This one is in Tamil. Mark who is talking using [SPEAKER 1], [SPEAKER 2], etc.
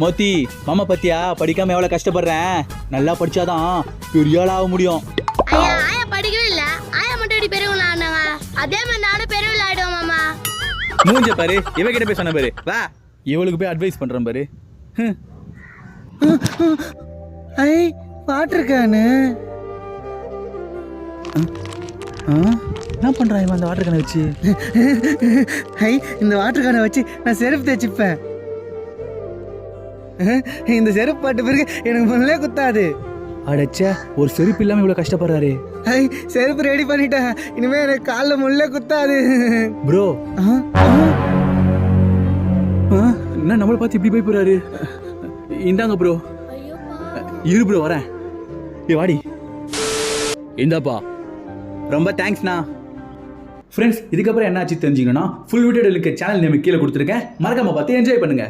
[SPEAKER 1] மோத்தி மாமா பத்தியா படிக்காம எவ்வளவு கஷ்டப்படுறேன். நல்லா படிச்சாதான் பெரிய ஆள் ஆக முடியும்.
[SPEAKER 2] ஐயா ஆயா படிக்கவே இல்ல. ஆயா மட்டும் இப்படி பெரியவங்கள ஆனாங்க. அதே மாதிரி நானும் பெரியவங்கள ஆயிடுவோம் மாமா.
[SPEAKER 1] மூஞ்ச பாரு, இவகிட்ட போய் சொன்ன பாரு. வா, இவளுக்கு போய் அட்வைஸ் பண்றேன் பாரு.
[SPEAKER 3] ஐ வாட்டர் கேனு.
[SPEAKER 1] என்ன பண்றான் இவன் அந்த வாட்டர் கேனை வச்சு?
[SPEAKER 3] ஐ இந்த வாட்டர் கேனை வச்சு நான் செருப்பு தேய்ச்சிப்பேன். இந்த செருப்பு பாட்டு பிறகு எனக்கு முன்னே குத்தாது.
[SPEAKER 1] அடச்சே, ஒரு செருப்பு இல்லாம இவ்வளவு கஷ்டப்படுறாரு.
[SPEAKER 3] ஐ செருப்பு ரெடி பண்ணிட்டேன். இனிமே எனக்கு காலில் முள்ளே குத்தாது.
[SPEAKER 1] ப்ரோ என்ன நம்மளை பார்த்து இப்படி போய் போறாரு? இந்தாங்க ப்ரோ. இரு ப்ரோ வரேன். வாடி இந்தாப்பா. ரொம்ப தேங்க்ஸ்ண்ணா. ஃப்ரெண்ட்ஸ், இதுக்கப்புறம் என்ன ஆச்சு தெரிஞ்சுக்கணும்னா full video link channel name கீழே கொடுத்துருக்கேன். மறக்காம பார்த்து என்ஜாய் பண்ணுங்க.